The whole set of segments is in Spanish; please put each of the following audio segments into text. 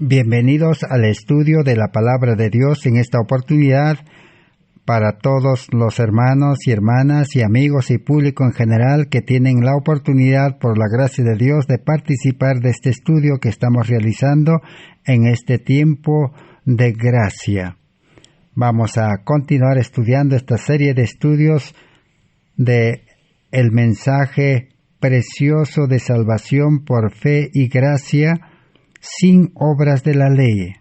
Bienvenidos al estudio de la Palabra de Dios en esta oportunidad para todos los hermanos y hermanas y amigos y público en general que tienen la oportunidad por la gracia de Dios de participar de este estudio que estamos realizando en este tiempo de gracia. Vamos a continuar estudiando esta serie de estudios de el mensaje precioso de salvación por fe y gracia sin obras de la ley.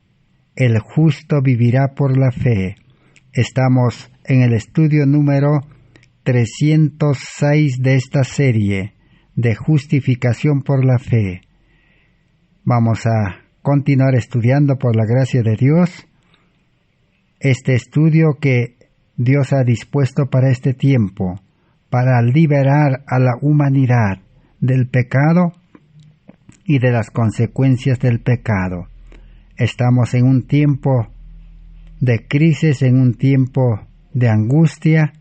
El justo vivirá por la fe. Estamos en el estudio número 306 de esta serie de justificación por la fe. Vamos a continuar estudiando por la gracia de Dios este estudio que Dios ha dispuesto para este tiempo, para liberar a la humanidad del pecado y de las consecuencias del pecado. Estamos en un tiempo de crisis, en un tiempo de angustia.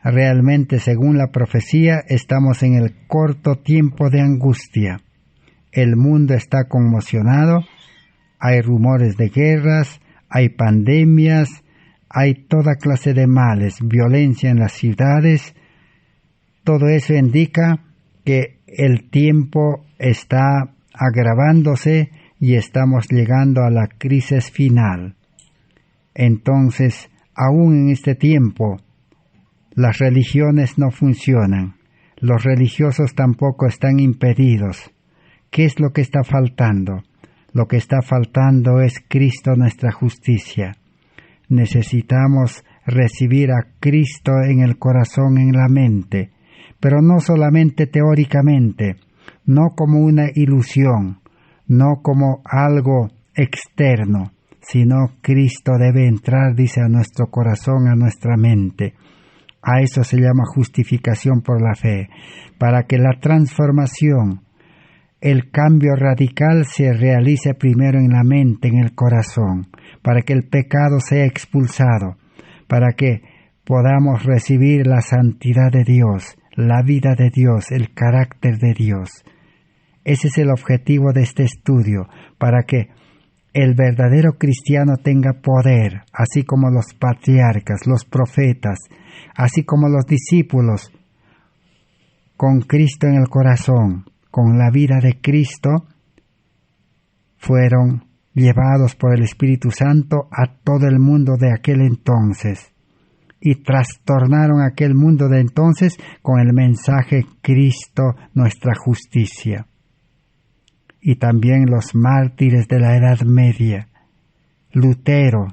Realmente, según la profecía, estamos en el corto tiempo de angustia. El mundo está conmocionado, hay rumores de guerras, hay pandemias, hay toda clase de males, violencia en las ciudades. Todo eso indica que el tiempo está agravándose y estamos llegando a la crisis final. Entonces, aún en este tiempo, las religiones no funcionan, los religiosos tampoco están impedidos. ¿Qué es lo que está faltando? Lo que está faltando es Cristo, nuestra justicia. Necesitamos recibir a Cristo en el corazón, en la mente, pero no solamente teóricamente, no como una ilusión, no como algo externo, sino Cristo debe entrar, dice, a nuestro corazón, a nuestra mente. A eso se llama justificación por la fe, para que la transformación, el cambio radical se realice primero en la mente, en el corazón, para que el pecado sea expulsado, para que podamos recibir la santidad de Dios, la vida de Dios, el carácter de Dios. Ese es el objetivo de este estudio, para que el verdadero cristiano tenga poder, así como los patriarcas, los profetas, así como los discípulos, con Cristo en el corazón, con la vida de Cristo, fueron llevados por el Espíritu Santo a todo el mundo de aquel entonces y trastornaron aquel mundo de entonces con el mensaje Cristo, nuestra justicia. Y también los mártires de la Edad Media, Lutero,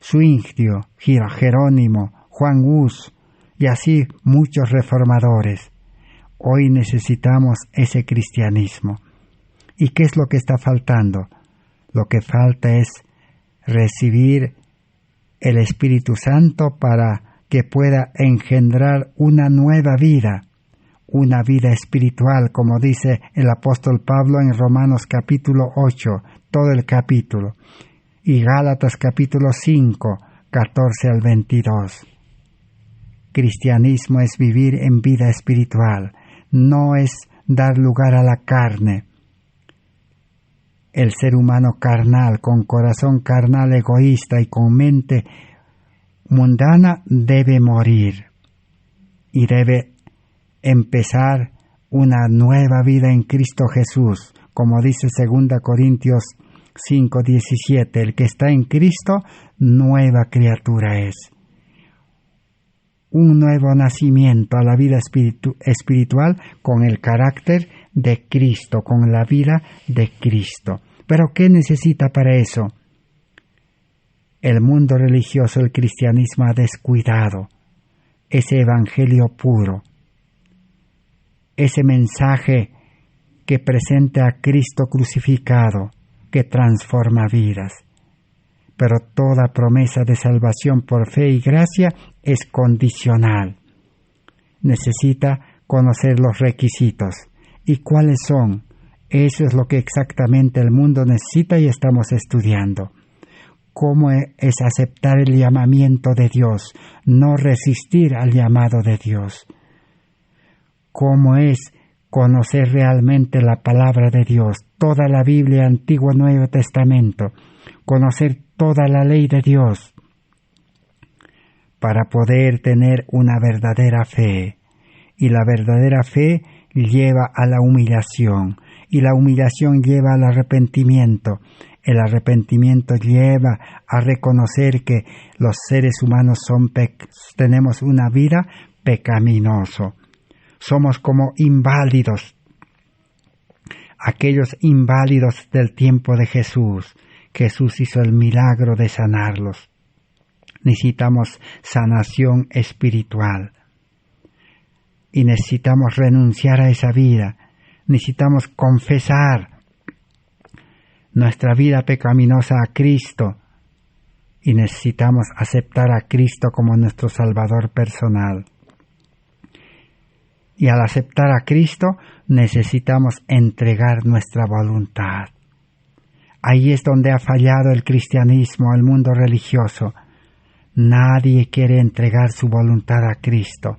Zwinglio, Jerónimo, Juan Hus y así muchos reformadores. Hoy necesitamos ese cristianismo. ¿Y qué es lo que está faltando? Lo que falta es recibir el Espíritu Santo para que pueda engendrar una nueva vida espiritual, como dice el apóstol Pablo en Romanos capítulo 8, todo el capítulo, y Gálatas capítulo 5, 14 al 22. Cristianismo es vivir en vida espiritual, no es dar lugar a la carne. El ser humano carnal, con corazón carnal egoísta y con mente mundana, debe morir y debe empezar una nueva vida en Cristo Jesús, como dice 2 Corintios 5:17, el que está en Cristo, nueva criatura es. Un nuevo nacimiento a la vida espiritual con el carácter de Cristo, con la vida de Cristo. ¿Pero qué necesita para eso? El mundo religioso, el cristianismo ha descuidado ese evangelio puro, ese mensaje que presenta a Cristo crucificado, que transforma vidas. Pero toda promesa de salvación por fe y gracia es condicional. Necesita conocer los requisitos. ¿Y cuáles son? Eso es lo que exactamente el mundo necesita y estamos estudiando. ¿Cómo es aceptar el llamamiento de Dios? No resistir al llamado de Dios. ¿Cómo es conocer realmente la palabra de Dios, toda la Biblia, Antiguo y Nuevo Testamento, conocer toda la ley de Dios, para poder tener una verdadera fe. Y la verdadera fe lleva a la humillación, y la humillación lleva al arrepentimiento. El arrepentimiento lleva a reconocer que los seres humanos tenemos una vida pecaminosa. Somos como inválidos, aquellos inválidos del tiempo de Jesús. Jesús hizo el milagro de sanarlos. Necesitamos sanación espiritual y necesitamos renunciar a esa vida. Necesitamos confesar nuestra vida pecaminosa a Cristo y necesitamos aceptar a Cristo como nuestro Salvador personal. Y al aceptar a Cristo necesitamos entregar nuestra voluntad. Ahí es donde ha fallado el cristianismo, el mundo religioso. Nadie quiere entregar su voluntad a Cristo.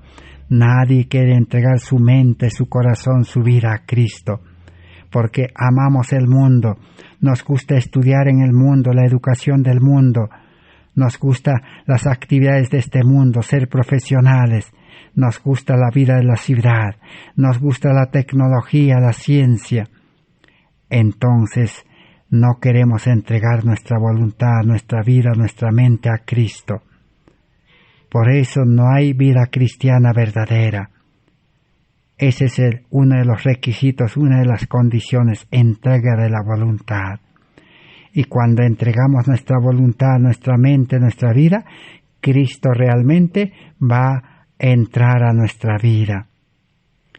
Nadie quiere entregar su mente, su corazón, su vida a Cristo. Porque amamos el mundo. Nos gusta estudiar en el mundo, la educación del mundo. Nos gusta las actividades de este mundo, ser profesionales. Nos gusta la vida de la ciudad. Nos gusta la tecnología, la ciencia. Entonces, no queremos entregar nuestra voluntad, nuestra vida, nuestra mente a Cristo. Por eso no hay vida cristiana verdadera. Ese es uno de los requisitos, una de las condiciones, entrega de la voluntad. Y cuando entregamos nuestra voluntad, nuestra mente, nuestra vida, Cristo realmente va a entrar a nuestra vida.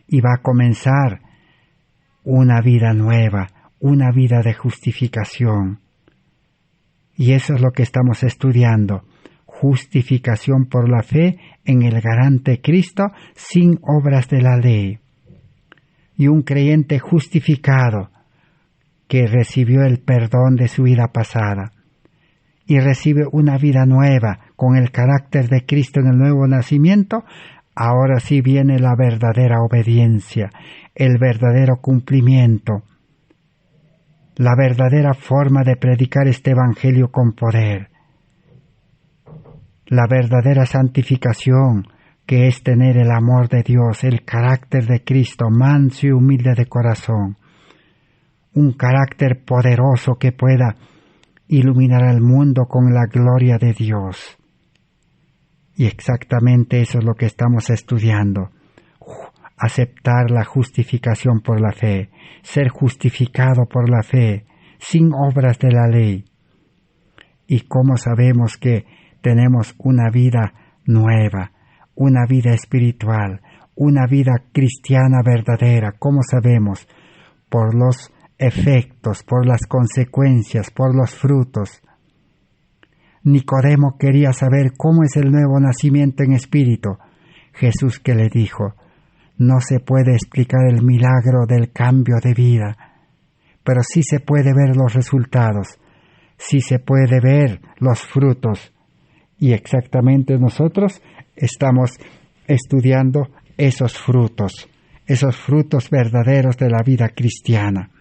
Y va a comenzar una vida nueva, una vida de justificación. Y eso es lo que estamos estudiando. Justificación por la fe en el garante Cristo sin obras de la ley. Y un creyente justificado que recibió el perdón de su vida pasada y recibe una vida nueva con el carácter de Cristo en el nuevo nacimiento, ahora sí viene la verdadera obediencia, el verdadero cumplimiento, la verdadera forma de predicar este evangelio con poder. La verdadera santificación, que es tener el amor de Dios, el carácter de Cristo, manso y humilde de corazón. Un carácter poderoso que pueda iluminar al mundo con la gloria de Dios. Y exactamente eso es lo que estamos estudiando. Aceptar la justificación por la fe, ser justificado por la fe, sin obras de la ley. ¿Y cómo sabemos que tenemos una vida nueva, una vida espiritual, una vida cristiana verdadera? ¿Cómo sabemos? Por los efectos, por las consecuencias, por los frutos. Nicodemo quería saber cómo es el nuevo nacimiento en espíritu. Jesús que le dijo, no se puede explicar el milagro del cambio de vida, pero sí se puede ver los resultados, sí se puede ver los frutos. Y exactamente nosotros estamos estudiando esos frutos verdaderos de la vida cristiana.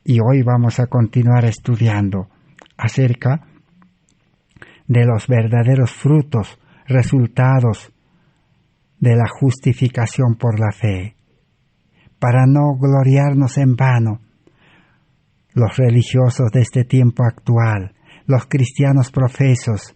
Y hoy vamos a continuar estudiando acerca de los verdaderos frutos, resultados de la justificación por la fe. Para no gloriarnos en vano, los religiosos de este tiempo actual, los cristianos profesos,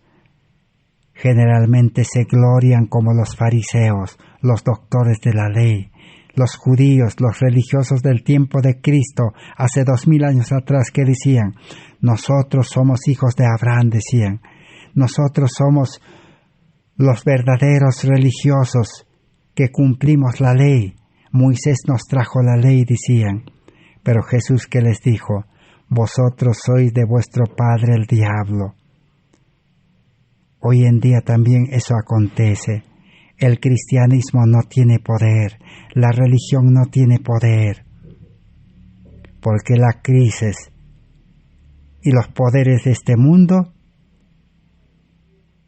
generalmente se glorian como los fariseos, los doctores de la ley, los judíos, los religiosos del tiempo de Cristo, hace 2000 años atrás, que decían, nosotros somos hijos de Abraham, decían, nosotros somos los verdaderos religiosos que cumplimos la ley. Moisés nos trajo la ley, decían. Pero Jesús que les dijo, vosotros sois de vuestro padre el diablo. Hoy en día también eso acontece. El cristianismo no tiene poder, la religión no tiene poder, porque la crisis y los poderes de este mundo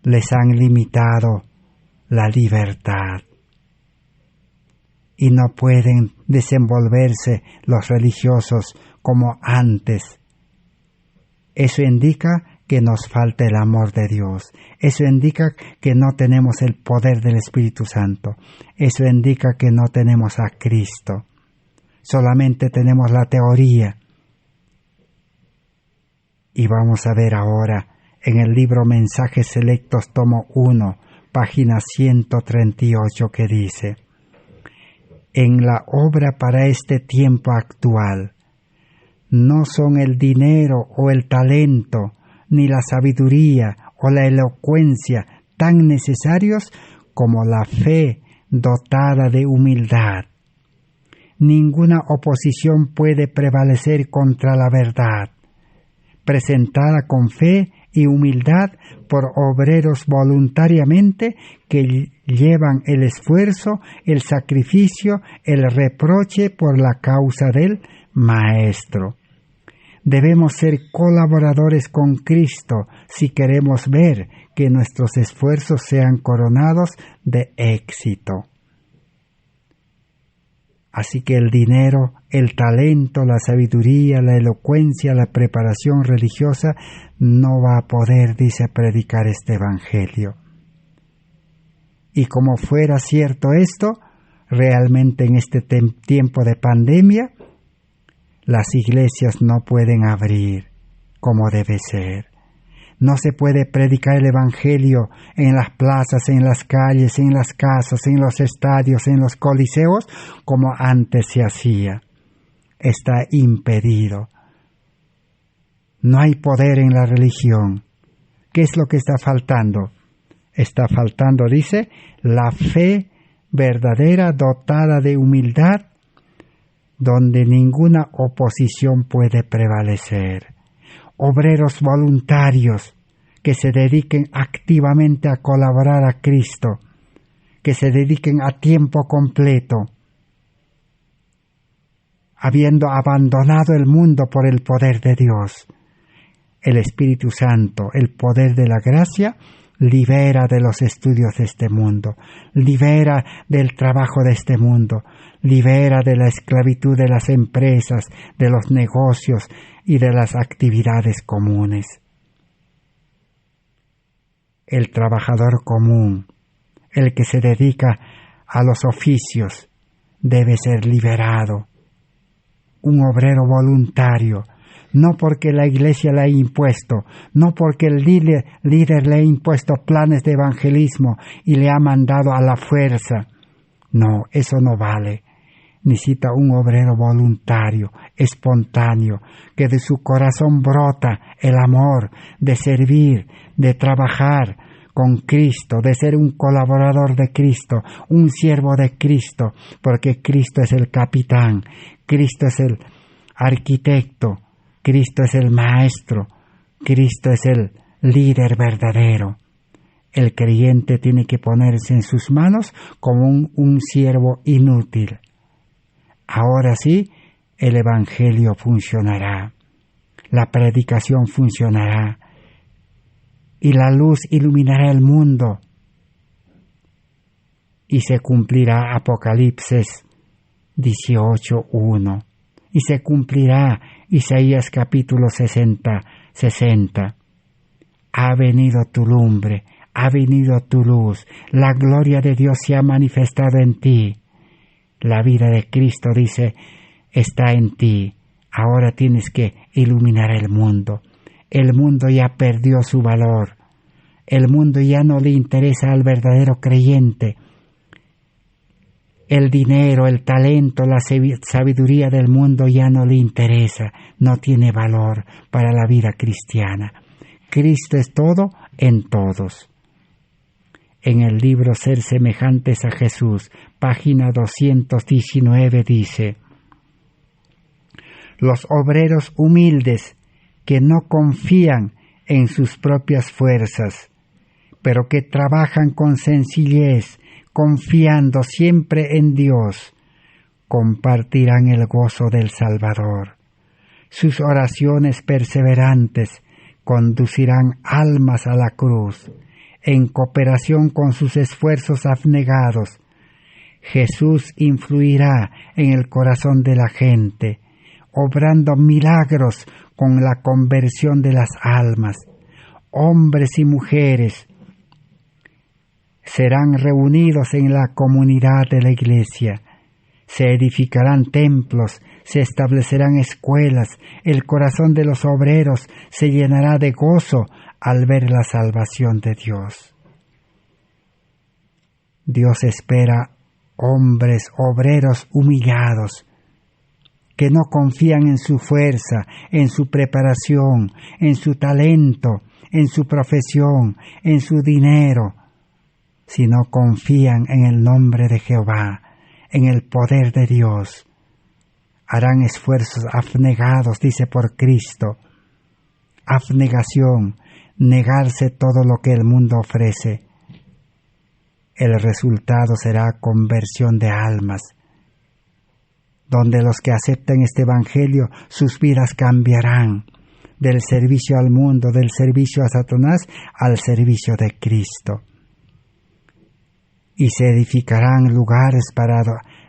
les han limitado la libertad. y no pueden desenvolverse los religiosos como antes. Eso indica que nos falta el amor de Dios. Eso indica que no tenemos el poder del Espíritu Santo. Eso indica que no tenemos a Cristo. Solamente tenemos la teoría. Y vamos a ver ahora en el libro Mensajes Selectos, tomo 1, página 138, que dice: en la obra para este tiempo actual, no son el dinero o el talento, ni la sabiduría o la elocuencia tan necesarios como la fe dotada de humildad. Ninguna oposición puede prevalecer contra la verdad, presentada con fe y humildad por obreros voluntariamente que llevan el esfuerzo, el sacrificio, el reproche por la causa del Maestro. Debemos ser colaboradores con Cristo si queremos ver que nuestros esfuerzos sean coronados de éxito. Así que el dinero, el talento, la sabiduría, la elocuencia, la preparación religiosa no va a poder, dice, predicar este evangelio. Y como fuera cierto esto, realmente en este tiempo de pandemia, las iglesias no pueden abrir como debe ser. No se puede predicar el evangelio en las plazas, en las calles, en las casas, en los estadios, en los coliseos, como antes se hacía. Está impedido. No hay poder en la religión. ¿Qué es lo que está faltando? Está faltando, dice, la fe verdadera dotada de humildad, donde ninguna oposición puede prevalecer. Obreros voluntarios que se dediquen activamente a colaborar a Cristo, que se dediquen a tiempo completo, habiendo abandonado el mundo por el poder de Dios. El Espíritu Santo, el poder de la gracia, libera de los estudios de este mundo, libera del trabajo de este mundo, libera de la esclavitud de las empresas, de los negocios y de las actividades comunes. El trabajador común, el que se dedica a los oficios, debe ser liberado. Un obrero voluntario, no porque la iglesia le ha impuesto, no porque el líder le ha impuesto planes de evangelismo y le ha mandado a la fuerza. No, eso no vale. Necesita un obrero voluntario, espontáneo, que de su corazón brota el amor de servir, de trabajar con Cristo, de ser un colaborador de Cristo, un siervo de Cristo, porque Cristo es el capitán, Cristo es el arquitecto, Cristo es el maestro, Cristo es el líder verdadero. El creyente tiene que ponerse en sus manos como un siervo inútil. Ahora sí, el evangelio funcionará, la predicación funcionará y la luz iluminará el mundo y se cumplirá Apocalipsis 18:1 y se cumplirá Isaías capítulo 60. Ha venido tu lumbre, ha venido tu luz, la gloria de Dios se ha manifestado en ti. La vida de Cristo, dice, está en ti. Ahora tienes que iluminar el mundo. El mundo ya perdió su valor. El mundo ya no le interesa al verdadero creyente. El dinero, el talento, la sabiduría del mundo ya no le interesa. No tiene valor para la vida cristiana. Cristo es todo en todos. En el libro Ser semejantes a Jesús, página 219, dice: los obreros humildes que no confían en sus propias fuerzas, pero que trabajan con sencillez, confiando siempre en Dios, compartirán el gozo del Salvador. Sus oraciones perseverantes conducirán almas a la cruz. En cooperación con sus esfuerzos abnegados, Jesús influirá en el corazón de la gente, obrando milagros con la conversión de las almas. Hombres y mujeres serán reunidos en la comunidad de la Iglesia. Se edificarán templos, se establecerán escuelas, el corazón de los obreros se llenará de gozo al ver la salvación de Dios. Dios espera hombres obreros humillados, que no confían en su fuerza, en su preparación, en su talento, en su profesión, en su dinero, sino confían en el nombre de Jehová, en el poder de Dios. Harán esfuerzos abnegados, dice, por Cristo. Abnegación, negarse todo lo que el mundo ofrece. El resultado será conversión de almas, donde los que acepten este evangelio, sus vidas cambiarán del servicio al mundo, del servicio a Satanás, al servicio de Cristo. Y se edificarán lugares para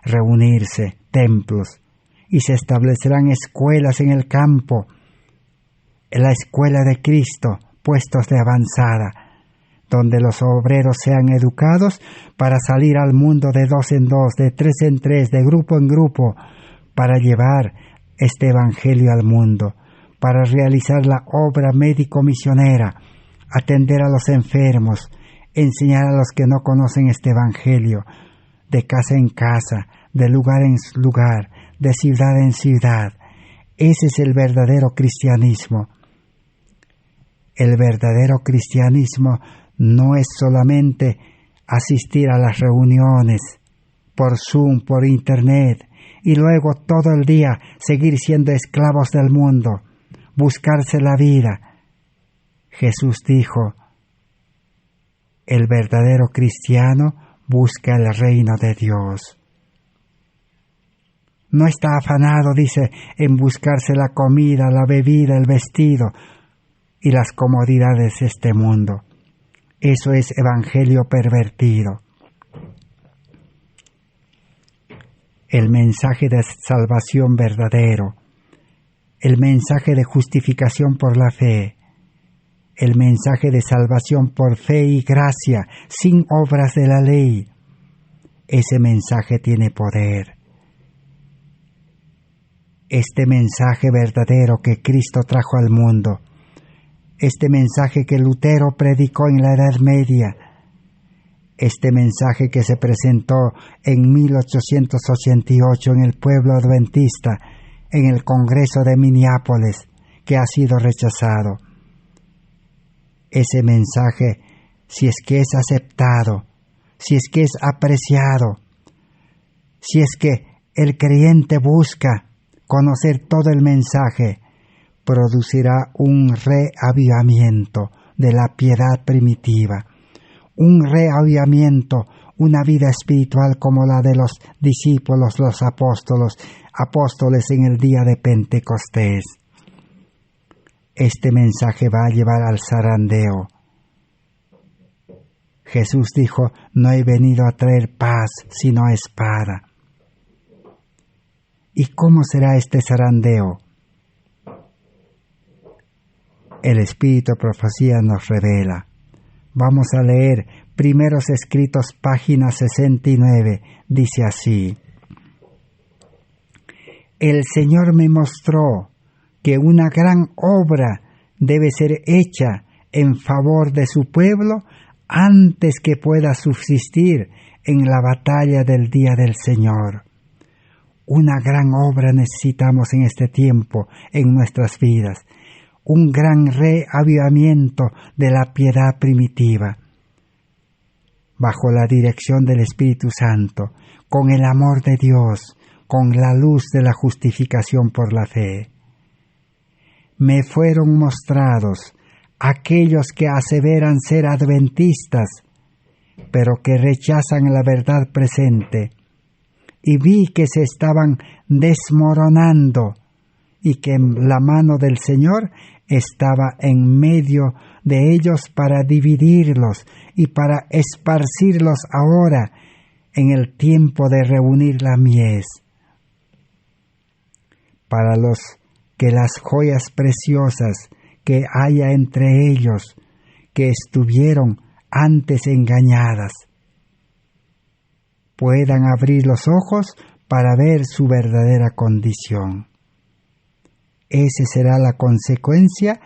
reunirse, templos, y se establecerán escuelas en el campo, en la escuela de Cristo, puestos de avanzada, donde los obreros sean educados para salir al mundo de 2 en 2, de 3 en 3, de grupo en grupo, para llevar este evangelio al mundo, para realizar la obra médico-misionera, atender a los enfermos, enseñar a los que no conocen este evangelio, de casa en casa, de lugar en lugar, de ciudad en ciudad. Ese es el verdadero cristianismo. El verdadero cristianismo no es solamente asistir a las reuniones por Zoom, por Internet, y luego todo el día seguir siendo esclavos del mundo, buscarse la vida. Jesús dijo, el verdadero cristiano busca el reino de Dios. No está afanado, dice, en buscarse la comida, la bebida, el vestido y las comodidades de este mundo. Eso es evangelio pervertido. El mensaje de salvación verdadero, el mensaje de justificación por la fe, el mensaje de salvación por fe y gracia, sin obras de la ley, ese mensaje tiene poder. Este mensaje verdadero que Cristo trajo al mundo, este mensaje que Lutero predicó en la Edad Media, este mensaje que se presentó en 1888 en el pueblo adventista, en el Congreso de Minneapolis, que ha sido rechazado. Ese mensaje, si es que es aceptado, si es que es apreciado, si es que el creyente busca conocer todo el mensaje, producirá un reavivamiento de la piedad primitiva, un reavivamiento, una vida espiritual como la de los discípulos, los apóstoles en el día de Pentecostés. Este mensaje va a llevar al zarandeo. Jesús dijo, no he venido a traer paz, sino espada. ¿Y cómo será este zarandeo? El Espíritu de Profecía nos revela. Vamos a leer Primeros Escritos, página 69. Dice así: el Señor me mostró que una gran obra debe ser hecha en favor de su pueblo antes que pueda subsistir en la batalla del día del Señor. Una gran obra necesitamos en este tiempo, en nuestras vidas. Un gran reavivamiento de la piedad primitiva, bajo la dirección del Espíritu Santo, con el amor de Dios, con la luz de la justificación por la fe. Me fueron mostrados aquellos que aseveran ser adventistas, pero que rechazan la verdad presente, y vi que se estaban desmoronando y que la mano del Señor estaba en medio de ellos para dividirlos y para esparcirlos ahora en el tiempo de reunir la mies. Para los que las joyas preciosas que haya entre ellos, que estuvieron antes engañadas, puedan abrir los ojos para ver su verdadera condición. Esa será la consecuencia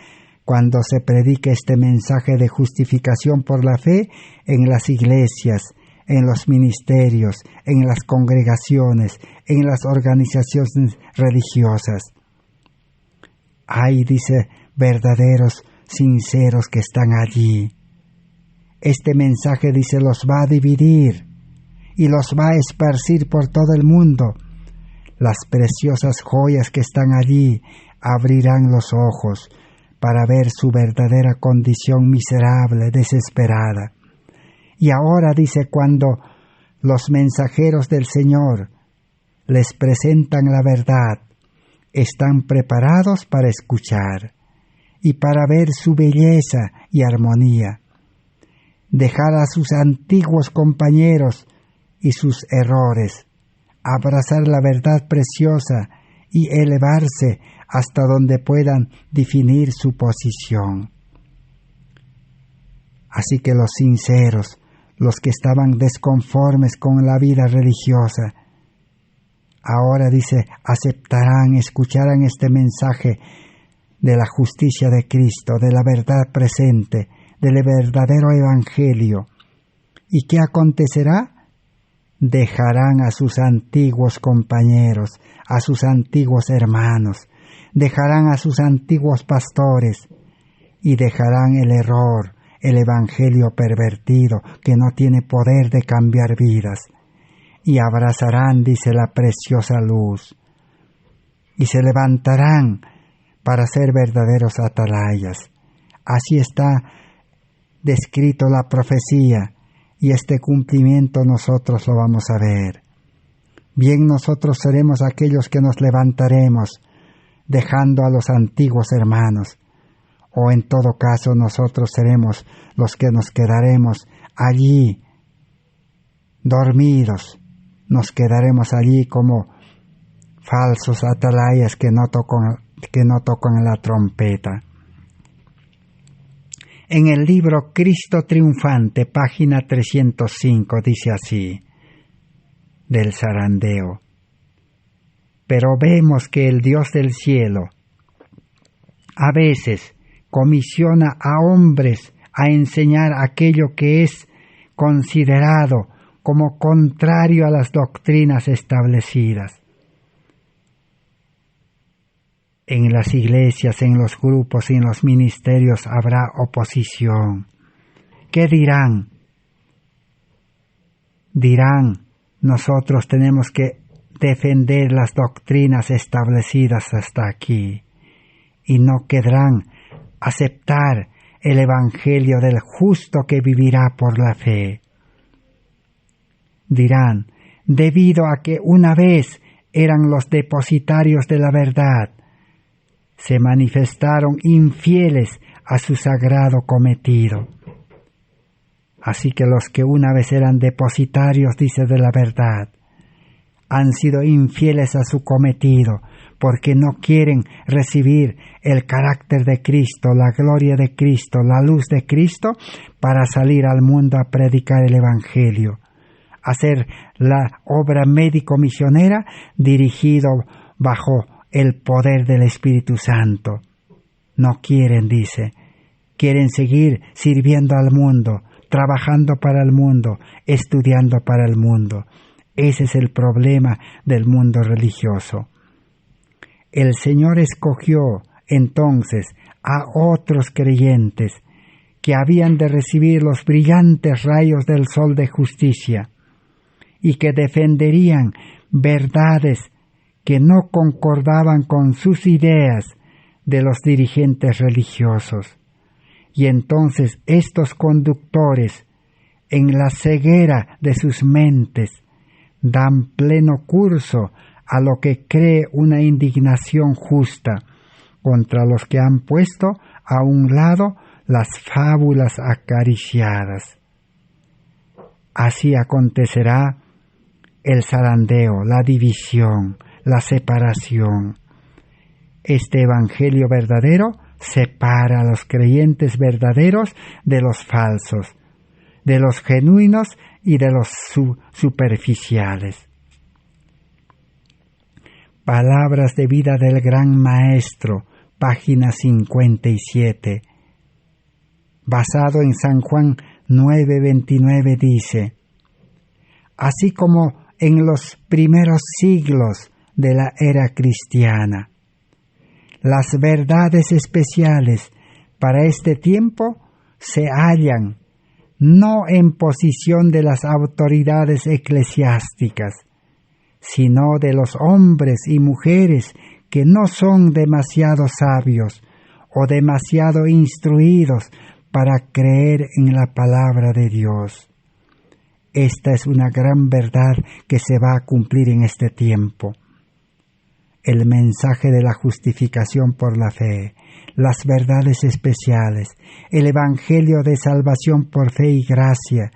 cuando se predique este mensaje de justificación por la fe en las iglesias, en los ministerios, en las congregaciones, en las organizaciones religiosas. Hay, dice, verdaderos, sinceros que están allí. Este mensaje, dice, los va a dividir y los va a esparcir por todo el mundo. Las preciosas joyas que están allí abrirán los ojos para ver su verdadera condición miserable, desesperada. Y ahora, dice, cuando los mensajeros del Señor les presentan la verdad, están preparados para escuchar y para ver su belleza y armonía, dejar a sus antiguos compañeros y sus errores, abrazar la verdad preciosa y elevarse hasta donde puedan definir su posición. Así que los sinceros, los que estaban desconformes con la vida religiosa, ahora, dice, aceptarán, escucharán este mensaje de la justicia de Cristo, de la verdad presente, del verdadero evangelio. ¿Y qué acontecerá? Dejarán a sus antiguos compañeros, a sus antiguos hermanos, dejarán a sus antiguos pastores y dejarán el error, el evangelio pervertido que no tiene poder de cambiar vidas, y abrazarán, dice, la preciosa luz, y se levantarán para ser verdaderos atalayas. Así está descrito la profecía, y este cumplimiento nosotros lo vamos a ver. Bien, nosotros seremos aquellos que nos levantaremos, dejando a los antiguos hermanos, o en todo caso nosotros seremos los que nos quedaremos allí, dormidos, nos quedaremos allí como falsos atalayas que no tocan la trompeta. En el libro Cristo Triunfante, página 305, dice así, del zarandeo: pero vemos que el Dios del cielo a veces comisiona a hombres a enseñar aquello que es considerado como contrario a las doctrinas establecidas. En las iglesias, en los grupos y en los ministerios habrá oposición. ¿Qué dirán? Dirán, nosotros tenemos que defender las doctrinas establecidas hasta aquí, y no querrán aceptar el evangelio del justo que vivirá por la fe. Dirán, debido a que una vez eran los depositarios de la verdad, se manifestaron infieles a su sagrado cometido. Así que los que una vez eran depositarios, dice, de la verdad, han sido infieles a su cometido, porque no quieren recibir el carácter de Cristo, la gloria de Cristo, la luz de Cristo, para salir al mundo a predicar el evangelio, hacer la obra médico-misionera dirigido bajo el poder del Espíritu Santo. No quieren, dice, quieren seguir sirviendo al mundo, trabajando para el mundo, estudiando para el mundo. Ese es el problema del mundo religioso. El Señor escogió entonces a otros creyentes que habían de recibir los brillantes rayos del sol de justicia y que defenderían verdades que no concordaban con sus ideas de los dirigentes religiosos. Y entonces estos conductores, en la ceguera de sus mentes, dan pleno curso a lo que cree una indignación justa contra los que han puesto a un lado las fábulas acariciadas. Así acontecerá el zarandeo, la división, la separación. Este evangelio verdadero separa a los creyentes verdaderos de los falsos, de los genuinos y de los superficiales. Palabras de vida del Gran Maestro, página 57. Basado en San Juan 9:29 dice: así como en los primeros siglos de la era cristiana, las verdades especiales para este tiempo se hallan no en posición de las autoridades eclesiásticas, sino de los hombres y mujeres que no son demasiado sabios o demasiado instruidos para creer en la palabra de Dios. Esta es una gran verdad que se va a cumplir en este tiempo. El mensaje de la justificación por la fe, las verdades especiales, el evangelio de salvación por fe y gracia,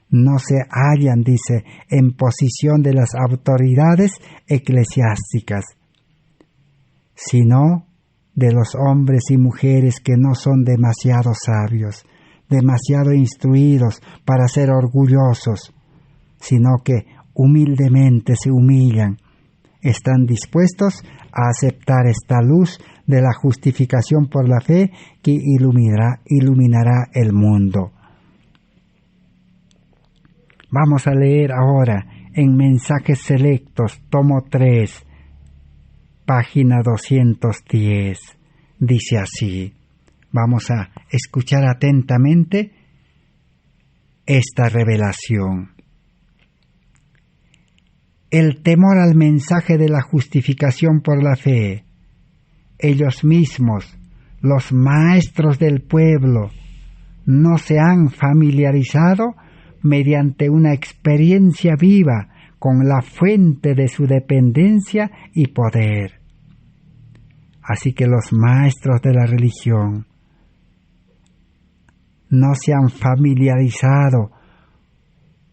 no se hallan, dice, en posición de las autoridades eclesiásticas, sino de los hombres y mujeres que no son demasiado sabios, demasiado instruidos para ser orgullosos, sino que humildemente se humillan, están dispuestos a aceptar esta luz de la justificación por la fe que iluminará el mundo. Vamos a leer ahora en Mensajes Selectos, tomo 3, página 210. Dice así. Vamos a escuchar atentamente esta revelación. El temor al mensaje de la justificación por la fe. Ellos mismos, los maestros del pueblo, no se han familiarizado mediante una experiencia viva con la fuente de su dependencia y poder. Así que los maestros de la religión no se han familiarizado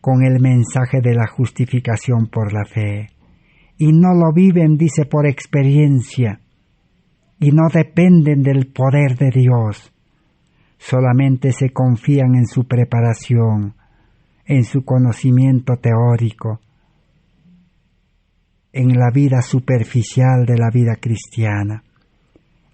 con el mensaje de la justificación por la fe, y no lo viven, dice, por experiencia, y no dependen del poder de Dios, solamente se confían en su preparación, en su conocimiento teórico, en la vida superficial de la vida cristiana.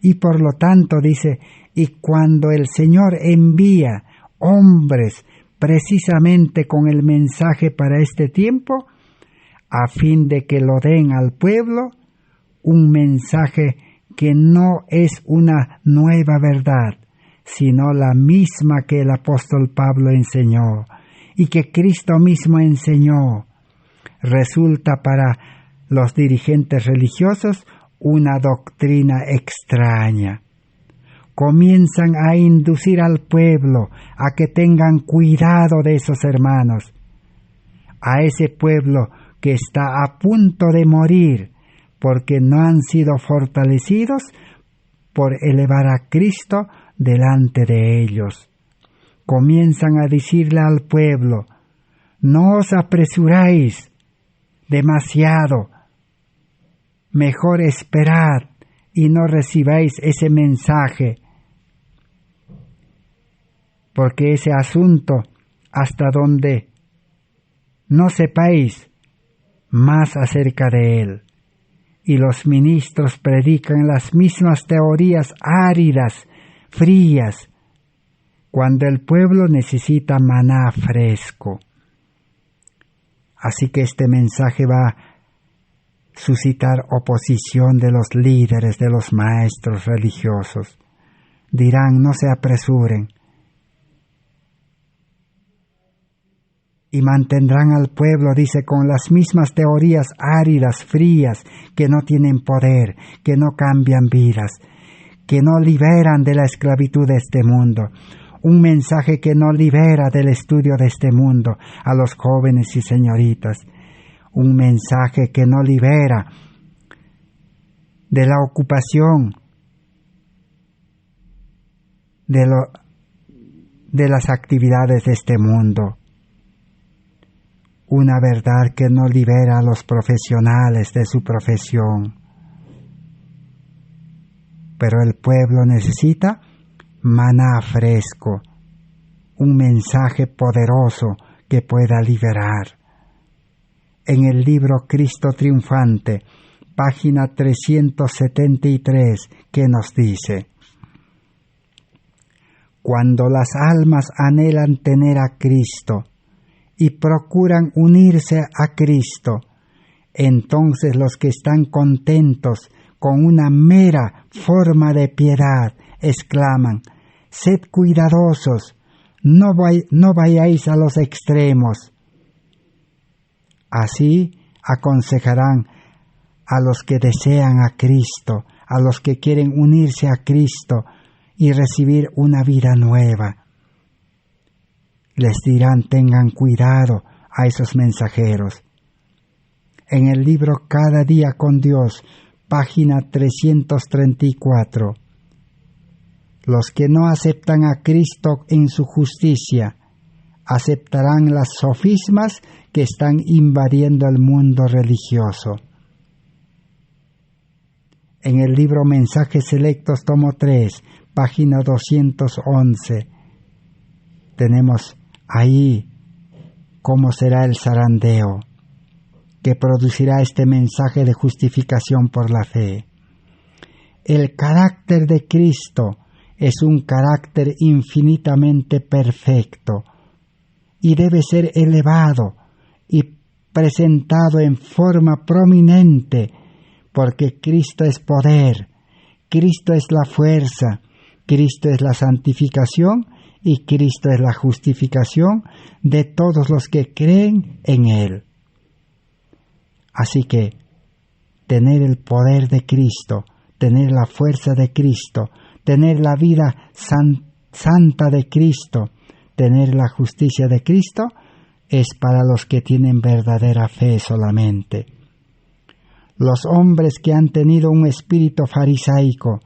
Y por lo tanto, dice, y cuando el Señor envía hombres precisamente con el mensaje para este tiempo, a fin de que lo den al pueblo, un mensaje que no es una nueva verdad, sino la misma que el apóstol Pablo enseñó y que Cristo mismo enseñó, resulta para los dirigentes religiosos una doctrina extraña. Comienzan a inducir al pueblo a que tengan cuidado de esos hermanos, a ese pueblo que está a punto de morir porque no han sido fortalecidos por elevar a Cristo delante de ellos. Comienzan a decirle al pueblo: no os apresuráis demasiado, mejor esperad y no recibáis ese mensaje, porque ese asunto, hasta donde no sepáis más acerca de él. Y los ministros predican las mismas teorías áridas, frías, cuando el pueblo necesita maná fresco. Así que este mensaje va a suscitar oposición de los líderes, de los maestros religiosos. Dirán: no se apresuren. Y mantendrán al pueblo, dice, con las mismas teorías áridas, frías, que no tienen poder, que no cambian vidas, que no liberan de la esclavitud de este mundo. Un mensaje que no libera del estudio de este mundo a los jóvenes y señoritas. Un mensaje que no libera de la ocupación de las actividades de este mundo. una verdad que no libera a los profesionales de su profesión. Pero el pueblo necesita maná fresco, un mensaje poderoso que pueda liberar. En el libro Cristo Triunfante, página 373, que nos dice: cuando las almas anhelan tener a Cristo y procuran unirse a Cristo, entonces los que están contentos con una mera forma de piedad exclaman: sed cuidadosos, no vayáis a los extremos. Así aconsejarán a los que desean a Cristo, a los que quieren unirse a Cristo y recibir una vida nueva. Les dirán: tengan cuidado a esos mensajeros. En el libro Cada día con Dios, página 334, los que no aceptan a Cristo en su justicia, aceptarán las sofismas que están invadiendo el mundo religioso. En el libro Mensajes Selectos, tomo 3, página 211, tenemos ahí cómo será el zarandeo que producirá este mensaje de justificación por la fe. El carácter de Cristo es un carácter infinitamente perfecto y debe ser elevado y presentado en forma prominente, porque Cristo es poder, Cristo es la fuerza, Cristo es la santificación y Cristo es la justificación de todos los que creen en Él. Así que tener el poder de Cristo, tener la fuerza de Cristo, tener la vida santa de Cristo, tener la justicia de Cristo, es para los que tienen verdadera fe solamente. Los hombres que han tenido un espíritu farisaico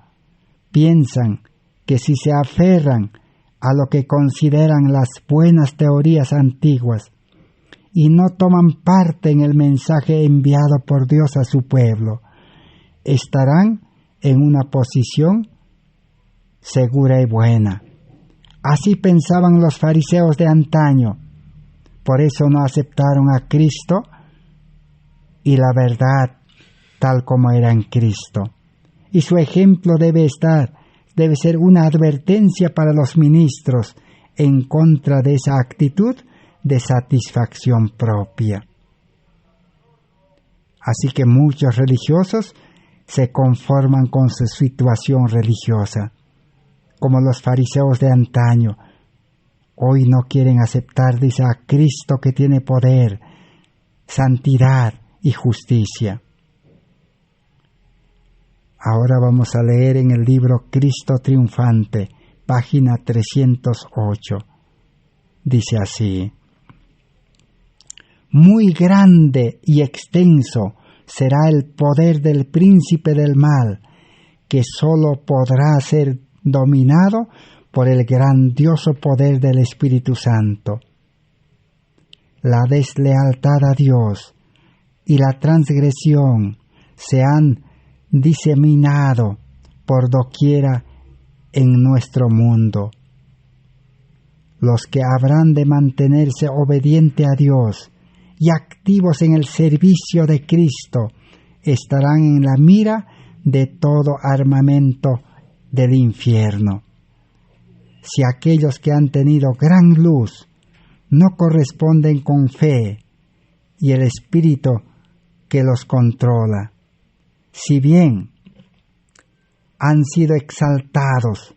piensan que si se aferran a lo que consideran las buenas teorías antiguas y no toman parte en el mensaje enviado por Dios a su pueblo, estarán en una posición segura y buena. Así pensaban los fariseos de antaño. Por eso no aceptaron a Cristo y la verdad tal como era en Cristo. Y su ejemplo debe ser una advertencia para los ministros en contra de esa actitud de satisfacción propia. Así que muchos religiosos se conforman con su situación religiosa, como los fariseos de antaño. Hoy no quieren aceptar, dice, a Cristo que tiene poder, santidad y justicia. Ahora vamos a leer en el libro Cristo Triunfante, página 308. Dice así: muy grande y extenso será el poder del príncipe del mal, que sólo podrá ser dominado por el grandioso poder del Espíritu Santo. La deslealtad a Dios y la transgresión se han diseminado por doquiera en nuestro mundo. Los que habrán de mantenerse obedientes a Dios y activos en el servicio de Cristo estarán en la mira de todo armamento del infierno. Si aquellos que han tenido gran luz no corresponden con fe y el Espíritu que los controla, si bien han sido exaltados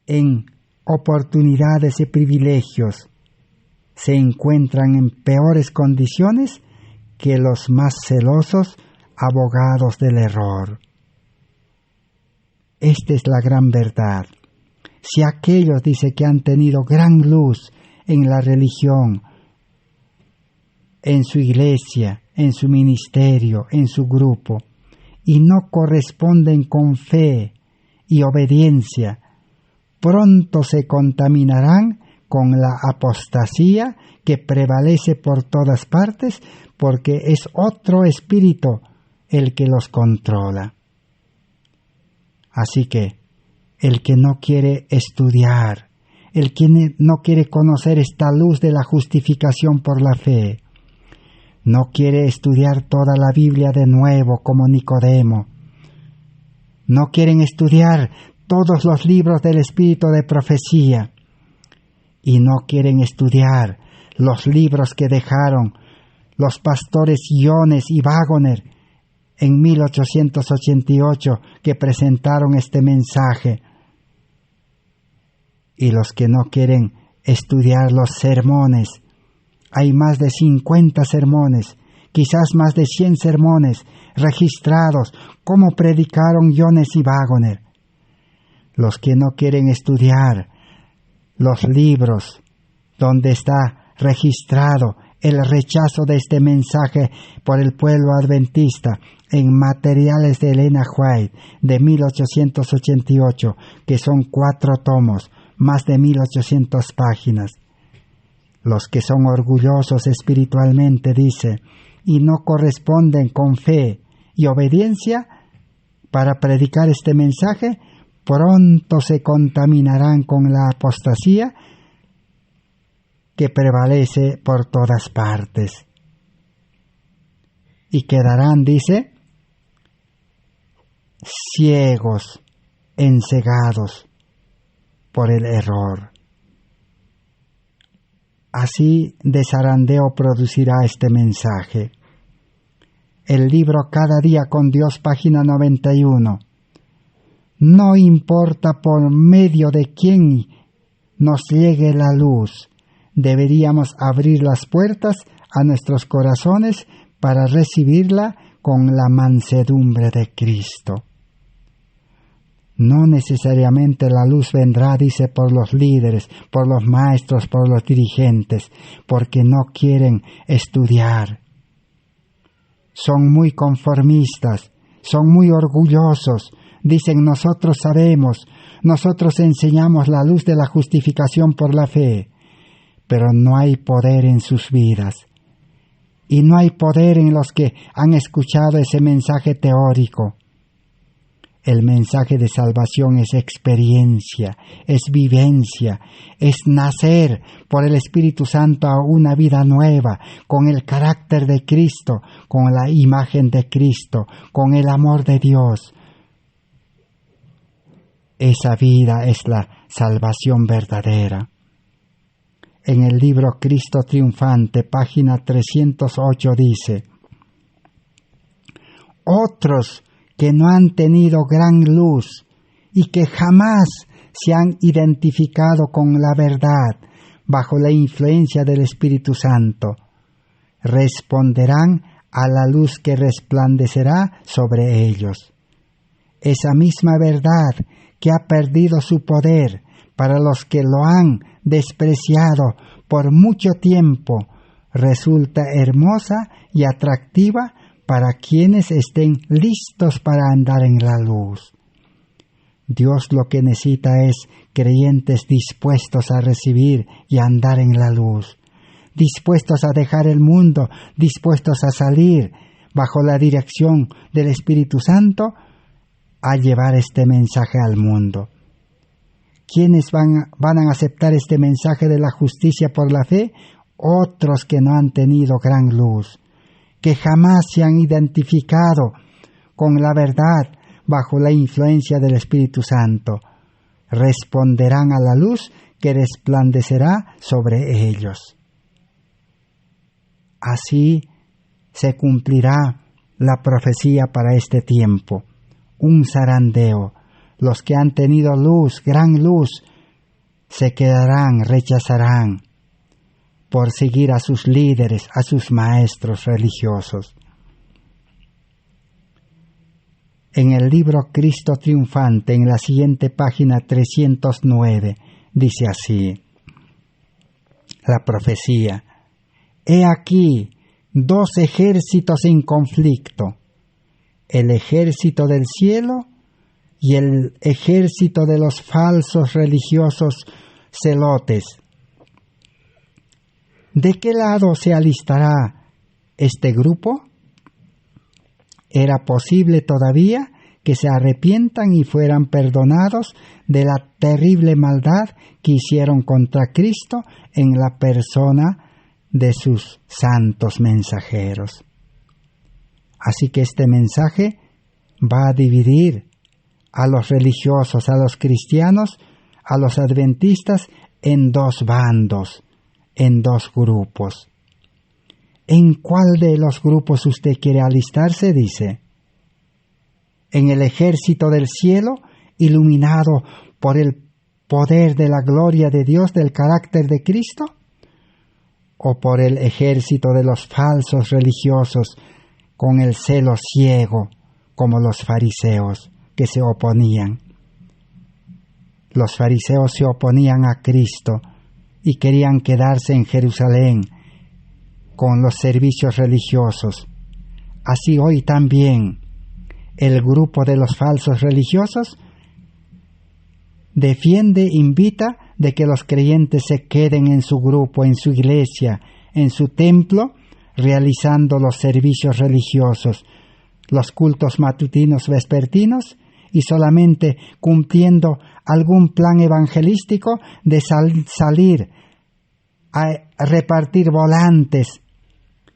en oportunidades y privilegios, se encuentran en peores condiciones que los más celosos abogados del error. Esta es la gran verdad. Si aquellos, dice, que han tenido gran luz en la religión, en su iglesia, en su ministerio, en su grupo, y no corresponden con fe y obediencia, pronto se contaminarán con la apostasía que prevalece por todas partes, porque es otro espíritu el que los controla. Así que el que no quiere estudiar, el que no quiere conocer esta luz de la justificación por la fe, no quiere estudiar toda la Biblia de nuevo como Nicodemo, no quieren estudiar todos los libros del espíritu de profecía, y no quieren estudiar los libros que dejaron los pastores Jones y Wagoner en 1888, que presentaron este mensaje, y los que no quieren estudiar los sermones. Hay más de 50 sermones, quizás más de 100 sermones registrados, como predicaron Jones y Wagoner. Los que no quieren estudiar los libros donde está registrado el rechazo de este mensaje por el pueblo adventista en Materiales de Elena White de 1888, que son 4 tomos, más de 1800 páginas. Los que son orgullosos espiritualmente, dice, y no corresponden con fe y obediencia para predicar este mensaje, pronto se contaminarán con la apostasía que prevalece por todas partes. Y quedarán, dice, ciegos, encegados por el error. Así de zarandeo producirá este mensaje. El libro Cada día con Dios, página 91. No importa por medio de quién nos llegue la luz, deberíamos abrir las puertas a nuestros corazones para recibirla con la mansedumbre de Cristo. No necesariamente la luz vendrá, dice, por los líderes, por los maestros, por los dirigentes, porque no quieren estudiar. Son muy conformistas, son muy orgullosos. Dicen, nosotros sabemos, nosotros enseñamos la luz de la justificación por la fe, pero no hay poder en sus vidas. Y no hay poder en los que han escuchado ese mensaje teórico. El mensaje de salvación es experiencia, es vivencia, es nacer por el Espíritu Santo a una vida nueva, con el carácter de Cristo, con la imagen de Cristo, con el amor de Dios. Esa vida es la salvación verdadera. En el libro Cristo Triunfante, página 308, dice: otros que no han tenido gran luz y que jamás se han identificado con la verdad bajo la influencia del Espíritu Santo, responderán a la luz que resplandecerá sobre ellos. Esa misma verdad que ha perdido su poder para los que lo han despreciado por mucho tiempo, resulta hermosa y atractiva para quienes estén listos para andar en la luz. Dios lo que necesita es creyentes dispuestos a recibir y a andar en la luz, dispuestos a dejar el mundo, dispuestos a salir bajo la dirección del Espíritu Santo a llevar este mensaje al mundo. ¿Quiénes van a aceptar este mensaje de la justicia por la fe? Otros que no han tenido gran luz, que jamás se han identificado con la verdad bajo la influencia del Espíritu Santo, responderán a la luz que resplandecerá sobre ellos. Así se cumplirá la profecía para este tiempo, un zarandeo. Los que han tenido luz, gran luz, se quedarán, rechazarán por seguir a sus líderes, a sus maestros religiosos. En el libro Cristo Triunfante, en la siguiente página 309, dice así, la profecía: he aquí 2 ejércitos en conflicto, el ejército del cielo y el ejército de los falsos religiosos celotes. ¿De qué lado se alistará este grupo? Era posible todavía que se arrepientan y fueran perdonados de la terrible maldad que hicieron contra Cristo en la persona de sus santos mensajeros. Así que este mensaje va a dividir a los religiosos, a los cristianos, a los adventistas en dos bandos, en dos grupos. ¿En cuál de los grupos usted quiere alistarse? Dice. ¿En el ejército del cielo, iluminado por el poder de la gloria de Dios, del carácter de Cristo? ¿O por el ejército de los falsos religiosos, con el celo ciego, como los fariseos, que se oponían? Los fariseos se oponían a Cristo y querían quedarse en Jerusalén con los servicios religiosos. Así hoy también el grupo de los falsos religiosos defiende, invita de que los creyentes se queden en su grupo, en su iglesia, en su templo, realizando los servicios religiosos, los cultos matutinos, vespertinos, y solamente cumpliendo algún plan evangelístico de salir a repartir volantes,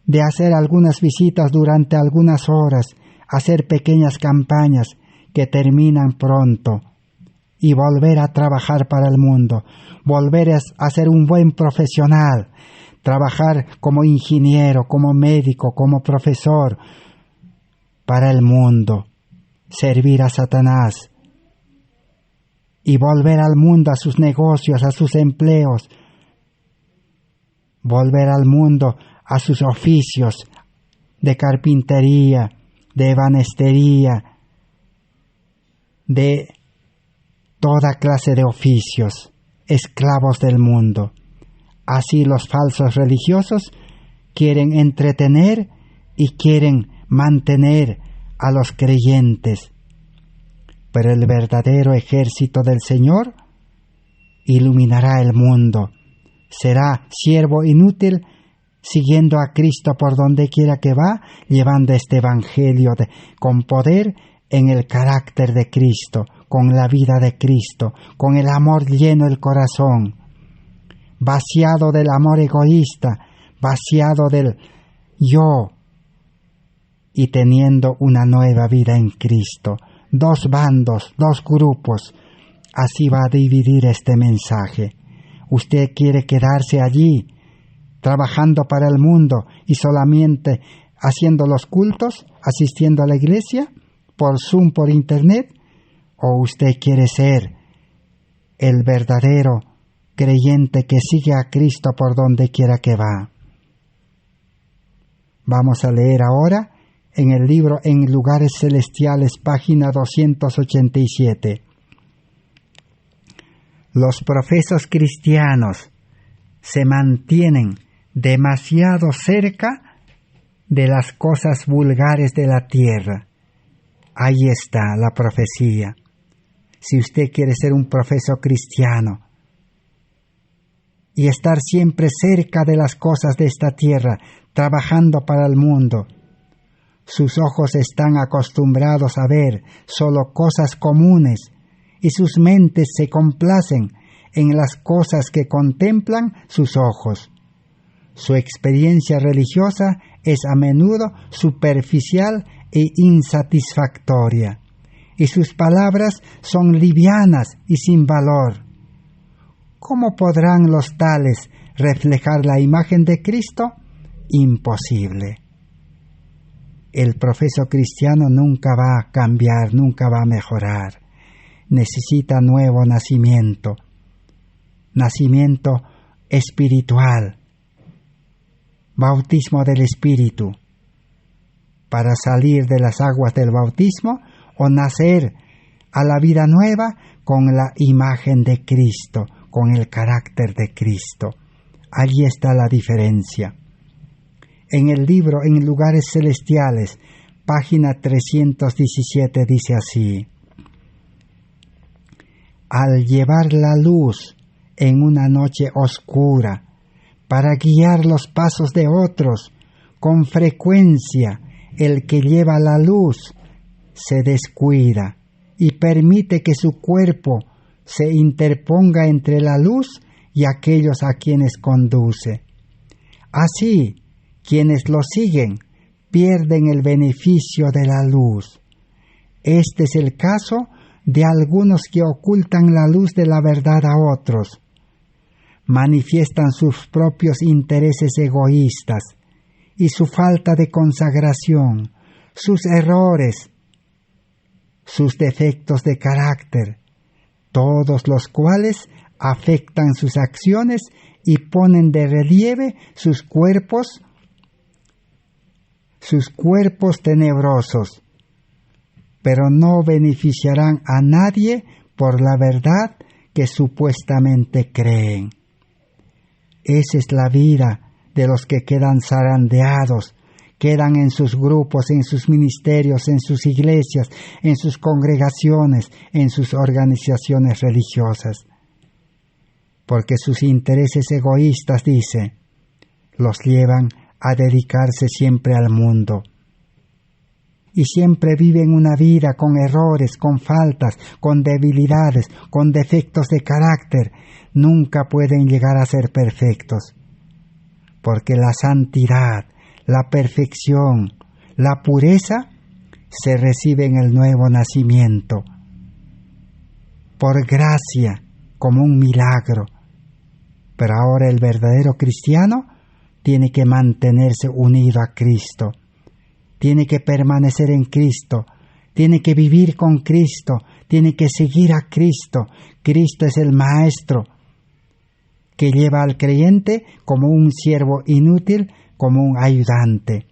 de hacer algunas visitas durante algunas horas, hacer pequeñas campañas que terminan pronto, y volver a trabajar para el mundo, volver a ser un buen profesional, trabajar como ingeniero, como médico, como profesor para el mundo, servir a Satanás y volver al mundo, a sus negocios, a sus empleos, volver al mundo a sus oficios de carpintería, de ebanistería, de toda clase de oficios, esclavos del mundo. Así los falsos religiosos quieren entretener y quieren mantener a los creyentes. Pero el verdadero ejército del Señor iluminará el mundo. Será siervo inútil siguiendo a Cristo por donde quiera que va, llevando este evangelio con poder en el carácter de Cristo, con la vida de Cristo, con el amor lleno el corazón, vaciado del amor egoísta, vaciado del yo, y teniendo una nueva vida en Cristo. Dos bandos, dos grupos. Así va a dividir este mensaje. Usted quiere quedarse allí, trabajando para el mundo y solamente haciendo los cultos, asistiendo a la iglesia, por Zoom, por Internet, o usted quiere ser el verdadero creyente que sigue a Cristo por donde quiera que va. Vamos a leer ahora en el libro En Lugares Celestiales, página 287. Los profesos cristianos se mantienen demasiado cerca de las cosas vulgares de la tierra. Ahí está la profecía. Si usted quiere ser un profeso cristiano y estar siempre cerca de las cosas de esta tierra, trabajando para el mundo, sus ojos están acostumbrados a ver solo cosas comunes y sus mentes se complacen en las cosas que contemplan sus ojos. Su experiencia religiosa es a menudo superficial e insatisfactoria, y sus palabras son livianas y sin valor. ¿Cómo podrán los tales reflejar la imagen de Cristo? Imposible. El profeso cristiano nunca va a cambiar, nunca va a mejorar. Necesita nuevo nacimiento, nacimiento espiritual, bautismo del Espíritu, para salir de las aguas del bautismo o nacer a la vida nueva con la imagen de Cristo, con el carácter de Cristo. Allí está la diferencia. En el libro En Lugares Celestiales, página 317, dice así: al llevar la luz en una noche oscura para guiar los pasos de otros. Con frecuencia, el que lleva la luz se descuida y permite que su cuerpo se interponga entre la luz y aquellos a quienes conduce. Así, quienes lo siguen pierden el beneficio de la luz. Este es el caso de algunos que ocultan la luz de la verdad a otros. Manifiestan sus propios intereses egoístas y su falta de consagración, sus errores, sus defectos de carácter, todos los cuales afectan sus acciones y ponen de relieve sus cuerpos tenebrosos, pero no beneficiarán a nadie por la verdad que supuestamente creen. Esa es la vida de los que quedan zarandeados, quedan en sus grupos, en sus ministerios, en sus iglesias, en sus congregaciones, en sus organizaciones religiosas. Porque sus intereses egoístas, dice, los llevan a dedicarse siempre al mundo. Y siempre viven una vida con errores, con faltas, con debilidades, con defectos de carácter. Nunca pueden llegar a ser perfectos. Porque la santidad, la perfección, la pureza se recibe en el nuevo nacimiento, por gracia, como un milagro. Pero ahora el verdadero cristiano tiene que mantenerse unido a Cristo, tiene que permanecer en Cristo, tiene que vivir con Cristo, tiene que seguir a Cristo. Cristo es el Maestro que lleva al creyente como un siervo inútil, como un ayudante.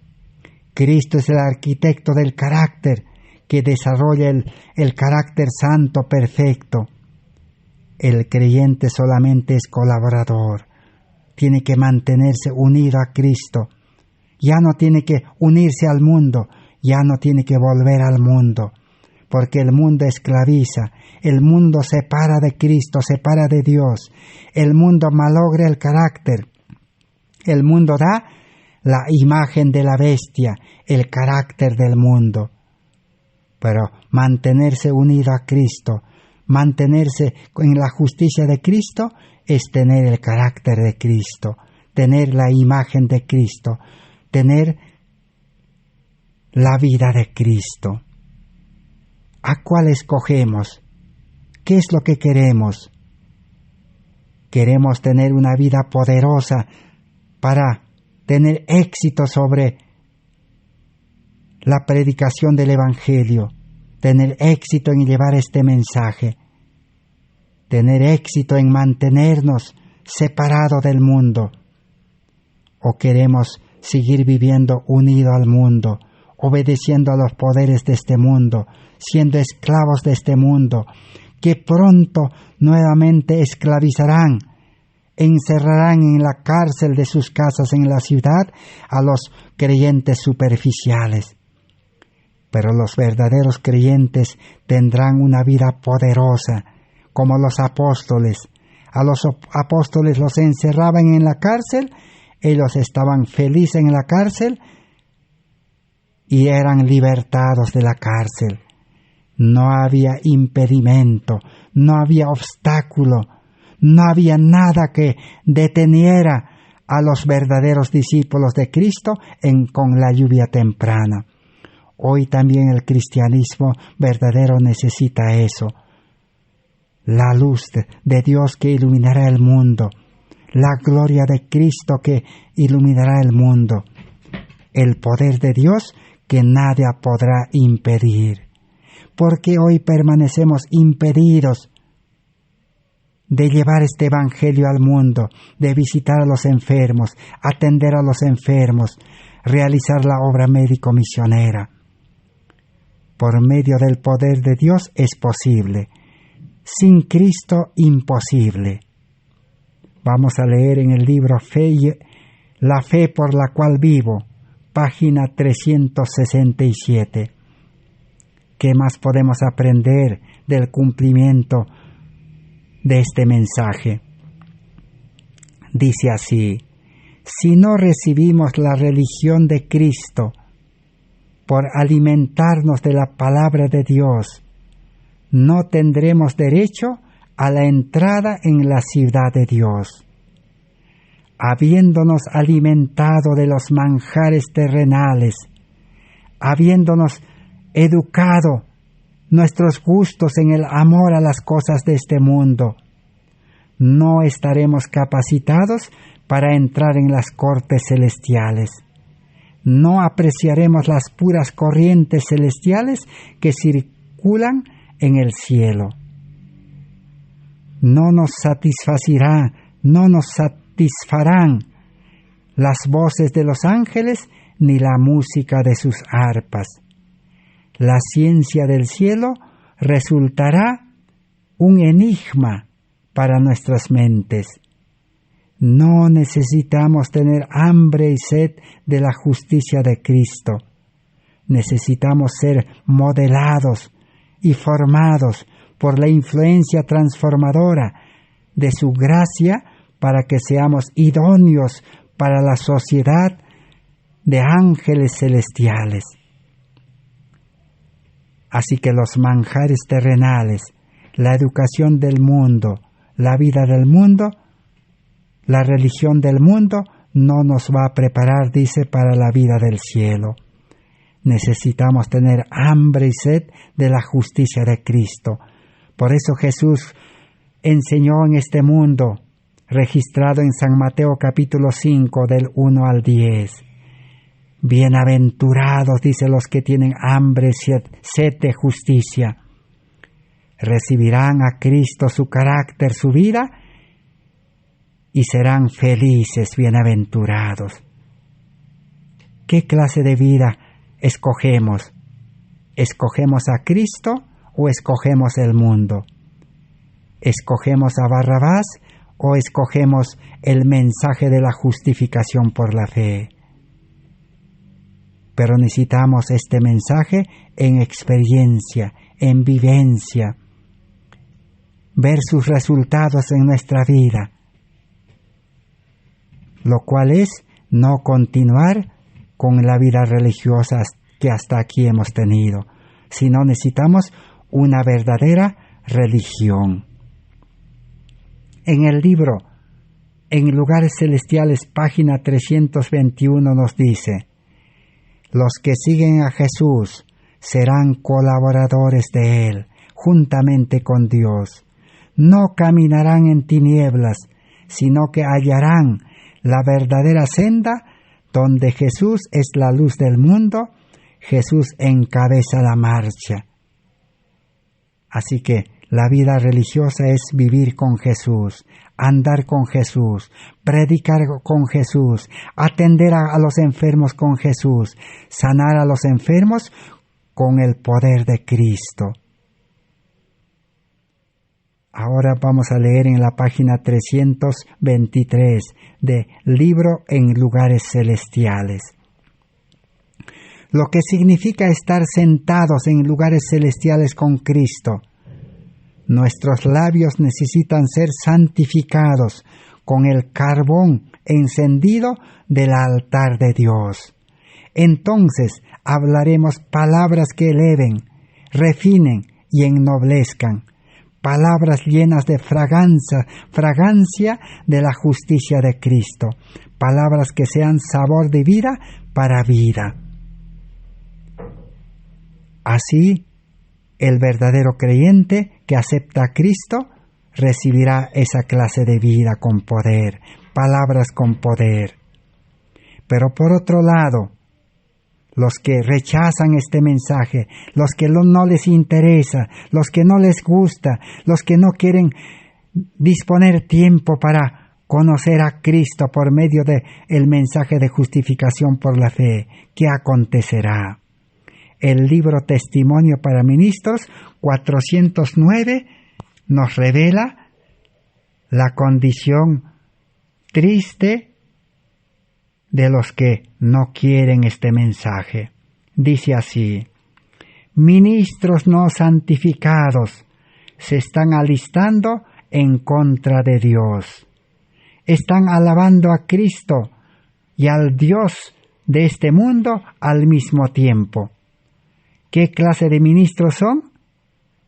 Cristo es el arquitecto del carácter que desarrolla el carácter santo perfecto. El creyente solamente es colaborador, tiene que mantenerse unido a Cristo. Ya no tiene que unirse al mundo, ya no tiene que volver al mundo, porque el mundo esclaviza, el mundo separa de Cristo, separa de Dios, el mundo malogra el carácter, el mundo da la imagen de la bestia, el carácter del mundo. Pero mantenerse unido a Cristo, mantenerse en la justicia de Cristo, es tener el carácter de Cristo, tener la imagen de Cristo, tener la vida de Cristo. ¿A cuál escogemos? ¿Qué es lo que queremos? Queremos tener una vida poderosa para tener éxito sobre la predicación del Evangelio, tener éxito en llevar este mensaje, tener éxito en mantenernos separados del mundo, o queremos seguir viviendo unido al mundo, obedeciendo a los poderes de este mundo, siendo esclavos de este mundo, que pronto nuevamente esclavizarán, encerrarán en la cárcel de sus casas en la ciudad a los creyentes superficiales. Pero los verdaderos creyentes tendrán una vida poderosa, como los apóstoles. A los apóstoles los encerraban en la cárcel, ellos estaban felices en la cárcel y eran libertados de la cárcel. No había impedimento, no había obstáculo, no había nada que deteniera a los verdaderos discípulos de Cristo con la lluvia temprana. Hoy también el cristianismo verdadero necesita eso. La luz de Dios que iluminará el mundo, la gloria de Cristo que iluminará el mundo, el poder de Dios que nadie podrá impedir. Porque hoy permanecemos impedidos de llevar este evangelio al mundo, de visitar a los enfermos, atender a los enfermos, realizar la obra médico-misionera. Por medio del poder de Dios es posible. Sin Cristo, imposible. Vamos a leer en el libro La fe por la cual vivo, página 367. ¿Qué más podemos aprender del cumplimiento de este mensaje? Dice así: si no recibimos la religión de Cristo por alimentarnos de la palabra de Dios, no tendremos derecho a la entrada en la ciudad de Dios. Habiéndonos alimentado de los manjares terrenales, habiéndonos educado nuestros gustos en el amor a las cosas de este mundo, no estaremos capacitados para entrar en las cortes celestiales. No apreciaremos las puras corrientes celestiales que circulan en el cielo. No nos satisfarán las voces de los ángeles ni la música de sus arpas. La ciencia del cielo resultará un enigma para nuestras mentes. No necesitamos tener hambre y sed de la justicia de Cristo. Necesitamos ser modelados y formados por la influencia transformadora de su gracia para que seamos idóneos para la sociedad de ángeles celestiales. Así que los manjares terrenales, la educación del mundo, la vida del mundo, la religión del mundo no nos va a preparar, dice, para la vida del cielo. Necesitamos tener hambre y sed de la justicia de Cristo. Por eso Jesús enseñó en este mundo, registrado en San Mateo capítulo 5 del 1 al 10. Bienaventurados, dice, los que tienen hambre y sed de justicia. Recibirán a Cristo, su carácter, su vida, y serán felices, bienaventurados. ¿Qué clase de vida escogemos? ¿Escogemos a Cristo o escogemos el mundo? ¿Escogemos a Barrabás o escogemos el mensaje de la justificación por la fe? Pero necesitamos este mensaje en experiencia, en vivencia, ver sus resultados en nuestra vida, lo cual es no continuar con la vida religiosa que hasta aquí hemos tenido, sino necesitamos una verdadera religión. En el libro En Lugares Celestiales, página 321, nos dice: los que siguen a Jesús serán colaboradores de Él, juntamente con Dios. No caminarán en tinieblas, sino que hallarán la verdadera senda donde Jesús es la luz del mundo, Jesús encabeza la marcha. Así que la vida religiosa es vivir con Jesús, andar con Jesús, predicar con Jesús, atender a los enfermos con Jesús, sanar a los enfermos con el poder de Cristo. Ahora vamos a leer en la página 323 de Libro en Lugares Celestiales. Lo que significa estar sentados en lugares celestiales con Cristo. Nuestros labios necesitan ser santificados con el carbón encendido del altar de Dios. Entonces hablaremos palabras que eleven, refinen y ennoblezcan, palabras llenas de fragancia de la justicia de Cristo, palabras que sean sabor de vida para vida. Así, el verdadero creyente que acepta a Cristo recibirá esa clase de vida con poder, palabras con poder. Pero por otro lado, los que rechazan este mensaje, los que no les interesa, los que no les gusta, los que no quieren disponer tiempo para conocer a Cristo por medio del mensaje de justificación por la fe, ¿qué acontecerá? El libro Testimonio para Ministros 409 nos revela la condición triste de los que no quieren este mensaje. Dice así: ministros no santificados se están alistando en contra de Dios. Están alabando a Cristo y al Dios de este mundo al mismo tiempo. ¿Qué clase de ministros son?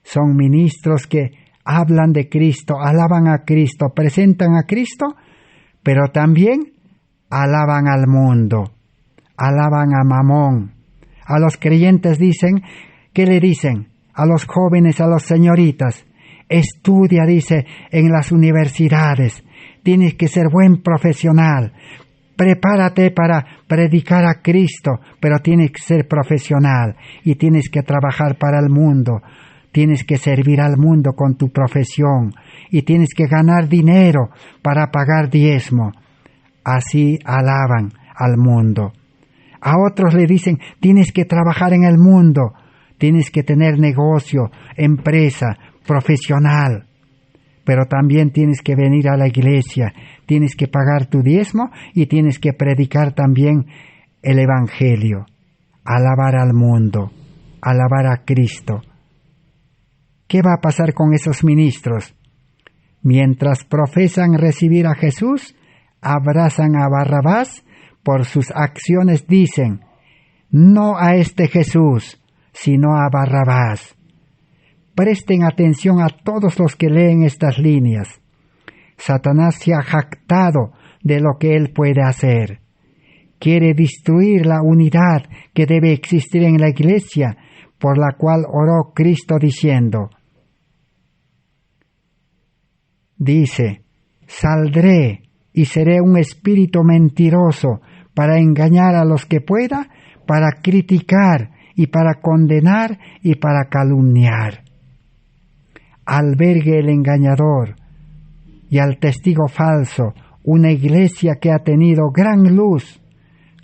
Son ministros que hablan de Cristo, alaban a Cristo, presentan a Cristo, pero también alaban al mundo, alaban a Mamón. A los creyentes dicen, ¿qué le dicen? A los jóvenes, a las señoritas, estudia, dice, en las universidades, tienes que ser buen profesional, prepárate para predicar a Cristo, pero tienes que ser profesional y tienes que trabajar para el mundo, tienes que servir al mundo con tu profesión y tienes que ganar dinero para pagar diezmo. Así alaban al mundo. A otros le dicen, tienes que trabajar en el mundo, tienes que tener negocio, empresa, profesional, pero también tienes que venir a la iglesia, tienes que pagar tu diezmo y tienes que predicar también el Evangelio, alabar al mundo, alabar a Cristo. ¿Qué va a pasar con esos ministros? Mientras profesan recibir a Jesús, abrazan a Barrabás, por sus acciones dicen, no a este Jesús, sino a Barrabás. Presten atención a todos los que leen estas líneas. Satanás se ha jactado de lo que él puede hacer. Quiere destruir la unidad que debe existir en la iglesia, por la cual oró Cristo diciendo, dice, saldré y seré un espíritu mentiroso para engañar a los que pueda, para criticar y para condenar y para calumniar. Albergue el engañador y al testigo falso una iglesia que ha tenido gran luz,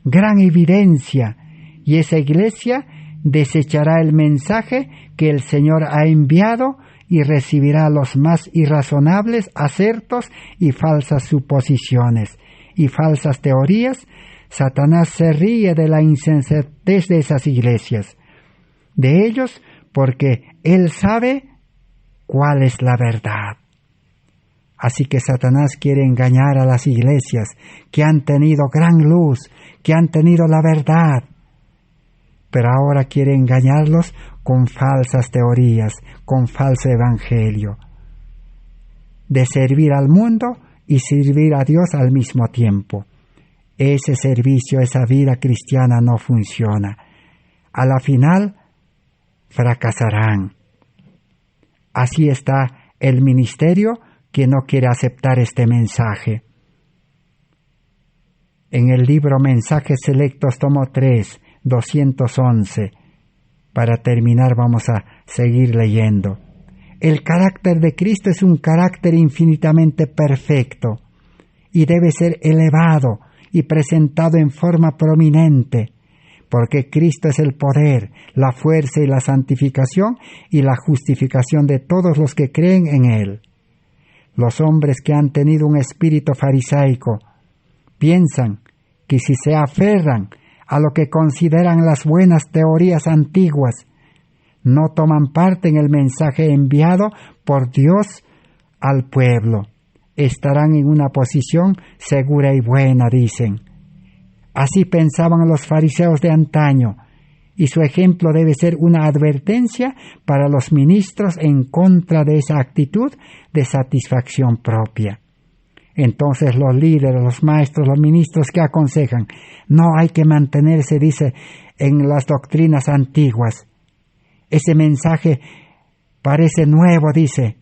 gran evidencia, y esa iglesia desechará el mensaje que el Señor ha enviado y recibirá los más irrazonables acertos y falsas suposiciones y falsas teorías. Satanás se ríe de la insensatez de esas iglesias, de ellos, porque él sabe cuál es la verdad. Así que Satanás quiere engañar a las iglesias que han tenido gran luz, que han tenido la verdad, pero ahora quiere engañarlos con falsas teorías, con falso evangelio, de servir al mundo y servir a Dios al mismo tiempo. Ese servicio, esa vida cristiana no funciona. A la final, fracasarán. Así está el ministerio que no quiere aceptar este mensaje. En el libro Mensajes Selectos, tomo 3, 211, para terminar vamos a seguir leyendo. El carácter de Cristo es un carácter infinitamente perfecto y debe ser elevado y presentado en forma prominente, porque Cristo es el poder, la fuerza y la santificación y la justificación de todos los que creen en Él. Los hombres que han tenido un espíritu farisaico piensan que si se aferran a lo que consideran las buenas teorías antiguas, no toman parte en el mensaje enviado por Dios al pueblo. Estarán en una posición segura y buena, dicen. Así pensaban los fariseos de antaño, y su ejemplo debe ser una advertencia para los ministros en contra de esa actitud de satisfacción propia. Entonces los líderes, los maestros, los ministros que aconsejan, no hay que mantenerse, dice, en las doctrinas antiguas. Ese mensaje parece nuevo, dice.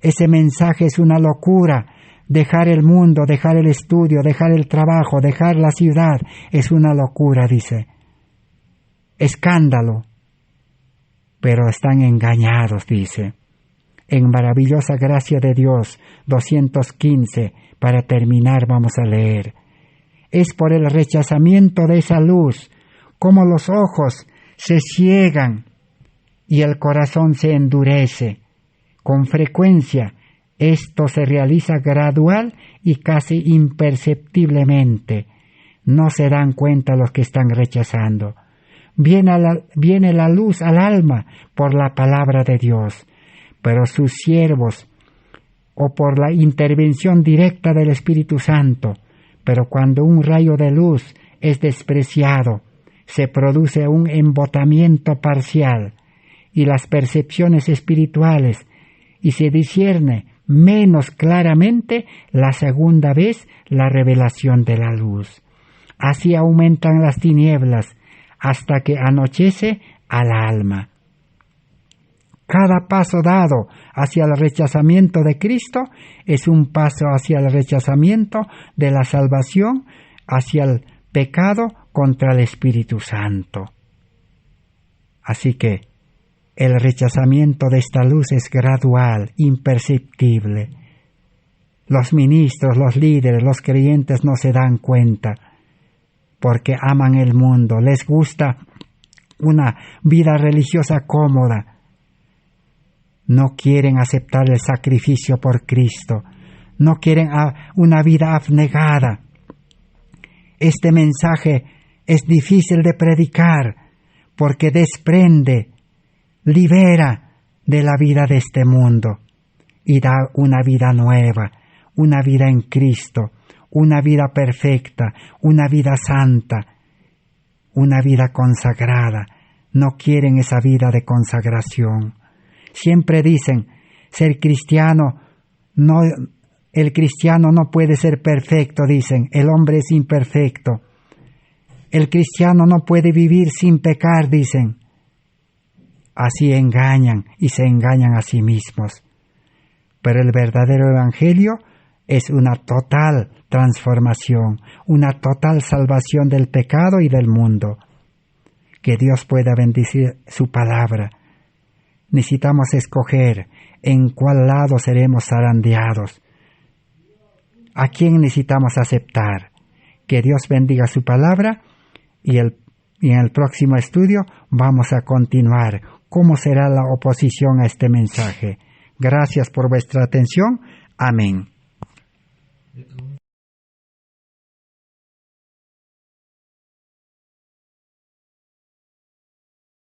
Ese mensaje es una locura. Dejar el mundo, dejar el estudio, dejar el trabajo, dejar la ciudad, es una locura, dice. Escándalo. Pero están engañados, dice. En maravillosa gracia de Dios, 215, para terminar vamos a leer. Es por el rechazamiento de esa luz, como los ojos se ciegan y el corazón se endurece. Con frecuencia, esto se realiza gradual y casi imperceptiblemente. No se dan cuenta los que están rechazando. Viene la luz al alma por la palabra de Dios, pero sus siervos, o por la intervención directa del Espíritu Santo, Pero cuando un rayo de luz es despreciado, se produce un embotamiento parcial y las percepciones espirituales, y se discierne menos claramente la segunda vez la revelación de la luz. Así aumentan las tinieblas hasta que anochece al alma. Cada paso dado hacia el rechazamiento de Cristo es un paso hacia el rechazamiento de la salvación, hacia el pecado contra el Espíritu Santo. Así que el rechazamiento de esta luz es gradual, imperceptible. Los ministros, los líderes, los creyentes no se dan cuenta porque aman el mundo, les gusta una vida religiosa cómoda. No quieren aceptar el sacrificio por Cristo, no quieren una vida abnegada. Este mensaje es difícil de predicar porque desprende, libera de la vida de este mundo y da una vida nueva, una vida en Cristo, una vida perfecta, una vida santa, una vida consagrada. No quieren esa vida de consagración. Siempre dicen, ser cristiano, el cristiano no puede ser perfecto, dicen, el hombre es imperfecto. El cristiano no puede vivir sin pecar, dicen. Así engañan y se engañan a sí mismos. Pero el verdadero evangelio es una total transformación, una total salvación del pecado y del mundo. Que Dios pueda bendecir su palabra. Necesitamos escoger en cuál lado seremos zarandeados. ¿A quién necesitamos aceptar? Que Dios bendiga su palabra y en el próximo estudio vamos a continuar cómo será la oposición a este mensaje. Gracias por vuestra atención. Amén.